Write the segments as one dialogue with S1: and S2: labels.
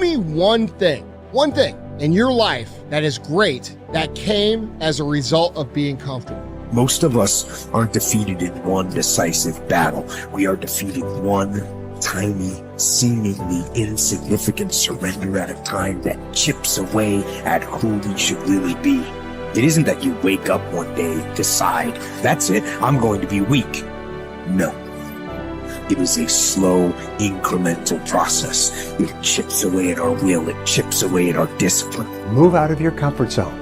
S1: me one thing in your life that is great that came as a result of being comfortable.
S2: Most of us aren't defeated in one decisive battle. We are defeated one tiny, seemingly insignificant surrender at a time that chips away at who we should really be. It isn't that you wake up one day, decide, that's it, I'm going to be weak. No. It is a slow, incremental process. It chips away at our will. It chips away at our discipline.
S3: Move out of your comfort zone.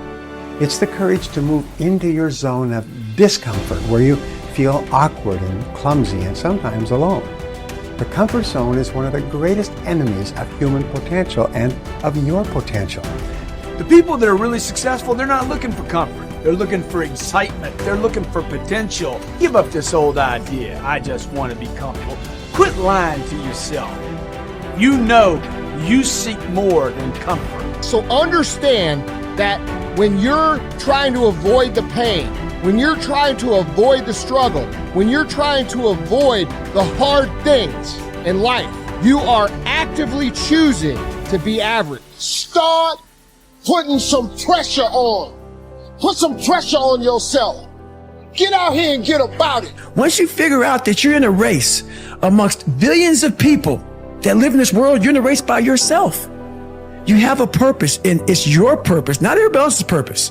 S3: It's the courage to move into your zone of discomfort where you feel awkward and clumsy and sometimes alone. The comfort zone is one of the greatest enemies of human potential and of your potential.
S4: The people that are really successful, they're not looking for comfort. They're looking for excitement. They're looking for potential. Give up this old idea, I just want to be comfortable. Quit lying to yourself. You know you seek more than comfort.
S1: So understand that when you're trying to avoid the pain, when you're trying to avoid the struggle, when you're trying to avoid the hard things in life, you are actively choosing to be average.
S5: Start putting some pressure on. Put some pressure on yourself. Get out here and get about it.
S6: Once you figure out that you're in a race amongst billions of people that live in this world, you're in a race by yourself. You have a purpose, and it's your purpose, not everybody else's purpose.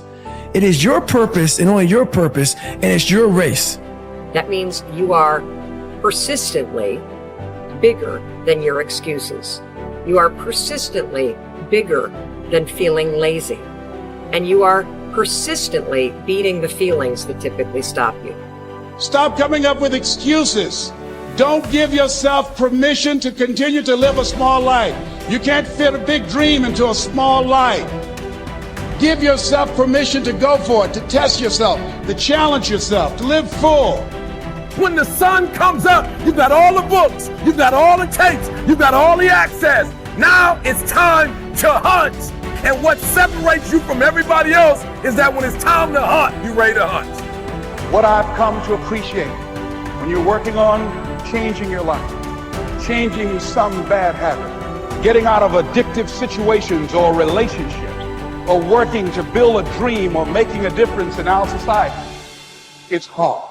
S6: It is your purpose and only your purpose, and it's your race.
S7: That means you are persistently bigger than your excuses. You are persistently bigger than feeling lazy. And you are persistently beating the feelings that typically stop you.
S5: Stop coming up with excuses. Don't give yourself permission to continue to live a small life. You can't fit a big dream into a small life. Give yourself permission to go for it, to test yourself, to challenge yourself, to live full.
S8: When the sun comes up, you've got all the books, you've got all the tapes, you've got all the access. Now it's time to hunt. And what separates you from everybody else is that when it's time to hunt, you're ready to hunt.
S5: What I've come to appreciate when you're working on changing your life, changing some bad habit, getting out of addictive situations or relationships, or working to build a dream or making a difference in our society, it's hard.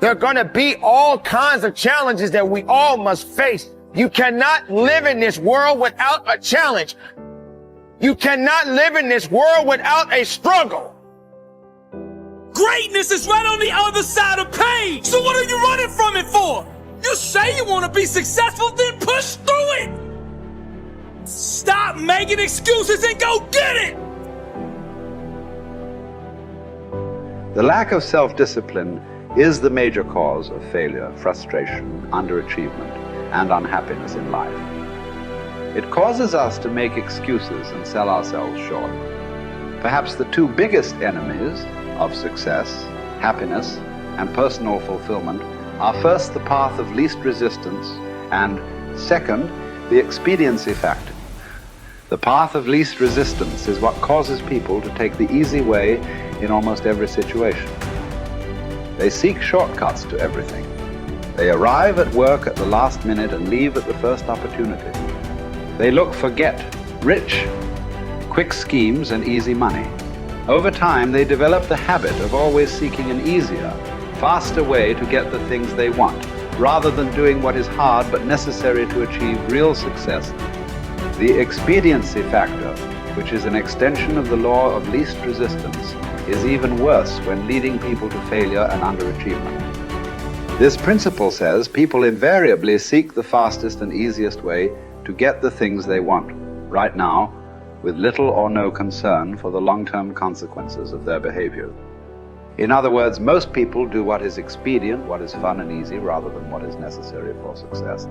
S9: There are going to be all kinds of challenges that we all must face. You cannot live in this world without a challenge. You cannot live in this world without a struggle.
S8: Greatness is right on the other side of pain. So what are you running from it for? You say you want to be successful, then push through it. Stop making excuses and go get it.
S10: The lack of self-discipline is the major cause of failure, frustration, underachievement, and unhappiness in life. It causes us to make excuses and sell ourselves short. Perhaps the two biggest enemies of success, happiness, and personal fulfillment are first the path of least resistance and second, the expediency factor. The path of least resistance is what causes people to take the easy way in almost every situation. They seek shortcuts to everything. They arrive at work at the last minute and leave at the first opportunity. They look for rich, quick schemes and easy money. Over time, they develop the habit of always seeking an easier, faster way to get the things they want, rather than doing what is hard but necessary to achieve real success. The expediency factor, which is an extension of the law of least resistance, is even worse when leading people to failure and underachievement. This principle says people invariably seek the fastest and easiest way to get the things they want, right now, with little or no concern for the long-term consequences of their behavior. In other words, most people do what is expedient, what is fun and easy, rather than what is necessary for success.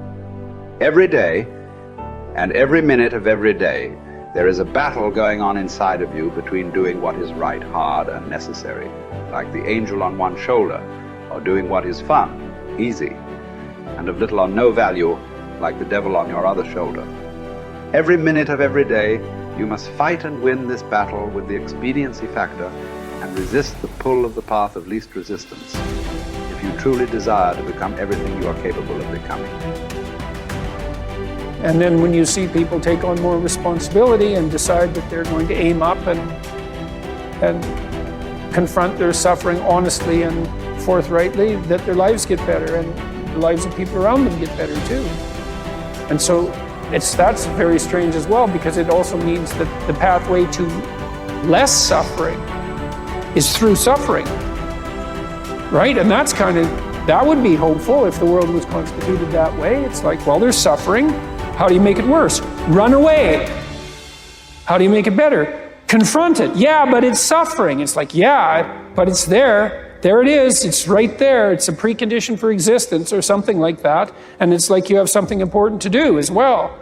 S10: Every day, and every minute of every day, there is a battle going on inside of you between doing what is right, hard, and necessary, like the angel on one shoulder, or doing what is fun, easy, and of little or no value, like the devil on your other shoulder. Every minute of every day, you must fight and win this battle with the expediency factor and resist the pull of the path of least resistance if you truly desire to become everything you are capable of becoming.
S11: And then when you see people take on more responsibility and decide that they're going to aim up and confront their suffering honestly and forthrightly, that their lives get better and the lives of people around them get better too. And so that's very strange as well, because it also means that the pathway to less suffering is through suffering, right? And that's that would be hopeful if the world was constituted that way. It's like, well, there's suffering. How do you make it worse? Run away. How do you make it better? Confront it. Yeah, but it's suffering. It's like, yeah, but it's there. There it is. It's right there. It's a precondition for existence or something like that. And it's like you have something important to do as well.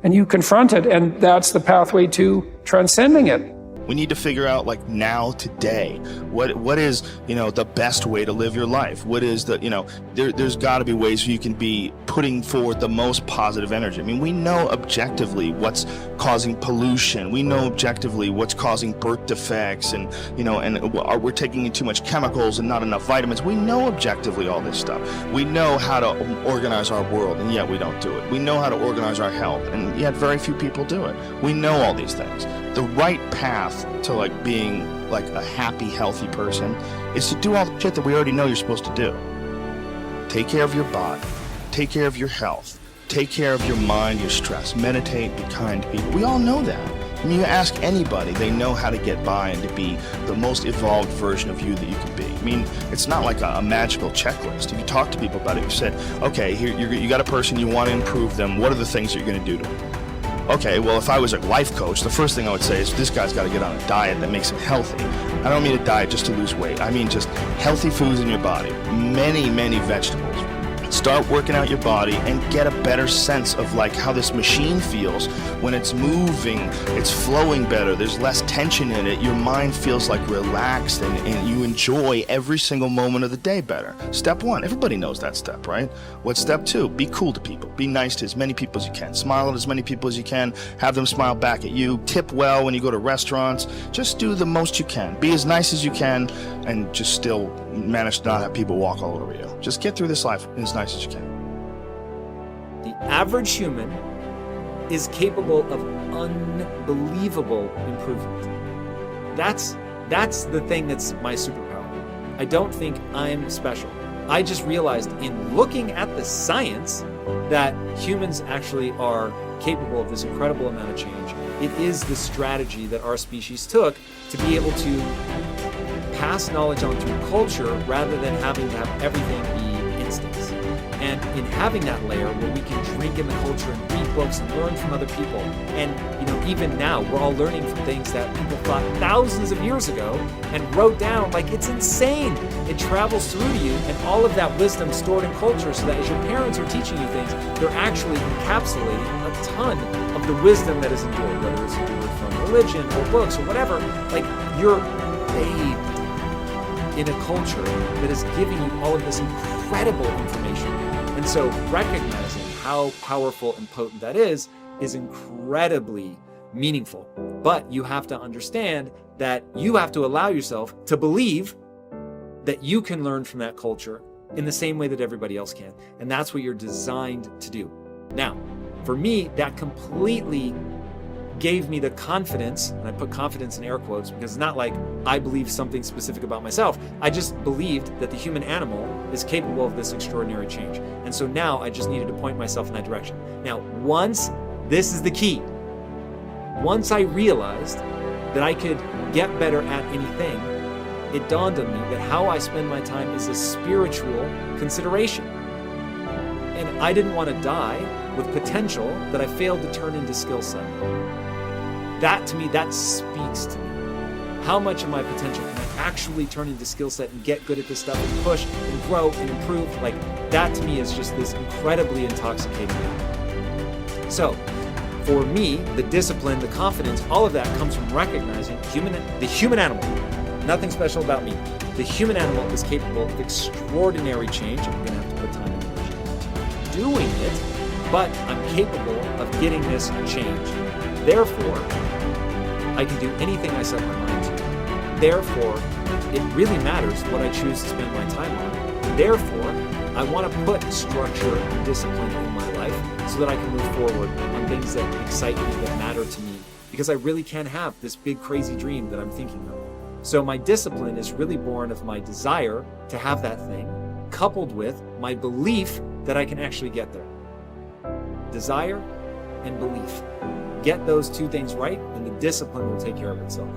S11: And you confront it, and that's the pathway to transcending it.
S12: We need to figure out, like, now, today, what is, the best way to live your life? What is there's got to be ways you can be putting forward the most positive energy. I mean, we know objectively what's causing pollution. We know objectively what's causing birth defects, and we're taking in too much chemicals and not enough vitamins. We know objectively all this stuff. We know how to organize our world, and yet we don't do it. We know how to organize our health, and yet very few people do it. We know all these things. The right path to being a happy, healthy person is to do all the shit that we already know you're supposed to do. Take care of your body, take care of your health, take care of your mind, your stress, meditate, be kind to people. We all know that. I mean, you ask anybody, they know how to get by and to be the most evolved version of you that you can be. I mean, it's not like a magical checklist. If you talk to people about it, you said, okay, here you got a person, you want to improve them. What are the things that you're going to do to them? Okay, well, if I was a life coach, the first thing I would say is this guy's got to get on a diet that makes him healthy. I don't mean a diet just to lose weight. I mean just healthy foods in your body. Many, many vegetables. Start working out your body and get a better sense of how this machine feels when it's moving, it's flowing better, there's less tension in it, your mind feels relaxed and you enjoy every single moment of the day better. Step 1, everybody knows that step, right? What's step 2? Be cool to people. Be nice to as many people as you can. Smile at as many people as you can. Have them smile back at you. Tip well when you go to restaurants. Just do the most you can. Be as nice as you can and just still manage to not have people walk all over you. Just get through this life as nice as you can.
S13: The average human is capable of unbelievable improvement. That's the thing that's my superpower. I don't think I'm special. I just realized in looking at the science that humans actually are capable of this incredible amount of change. It is the strategy that our species took to be able to pass knowledge on through culture rather than having to have everything be instincts. And in having that layer where we can drink in the culture and read books and learn from other people, and even now we're all learning from things that people thought thousands of years ago and wrote down. It's insane. It travels through to you, and all of that wisdom stored in culture, so that as your parents are teaching you things, they're actually encapsulating a ton of the wisdom that is endured, whether it's endured from religion or books or whatever. You're bathed in a culture that is giving you all of this incredible information. And so recognizing how powerful and potent that is incredibly meaningful. But you have to understand that you have to allow yourself to believe that you can learn from that culture in the same way that everybody else can. And that's what you're designed to do. Now, for me, that completely gave me the confidence, and I put confidence in air quotes because it's not like I believe something specific about myself. I just believed that the human animal is capable of this extraordinary change. And so now I just needed to point myself in that direction. Now, this is the key. Once I realized that I could get better at anything, it dawned on me that how I spend my time is a spiritual consideration. And I didn't want to die with potential that I failed to turn into skill set. That to me, that speaks to me. How much of my potential can I actually turn into skill set and get good at this stuff and push and grow and improve? That to me is just this incredibly intoxicating thing. So for me, the discipline, the confidence, all of that comes from recognizing the human animal. Nothing special about me. The human animal is capable of extraordinary change. I'm going to have to put time and energy into doing it, but I'm capable of getting this change. Therefore, I can do anything I set my mind to. Therefore, it really matters what I choose to spend my time on. Therefore, I want to put structure and discipline in my life so that I can move forward on things that excite me, that matter to me, because I really can have this big crazy dream that I'm thinking of. So my discipline is really born of my desire to have that thing, coupled with my belief that I can actually get there. Desire and belief. Get those two things right, and the discipline will take care of itself.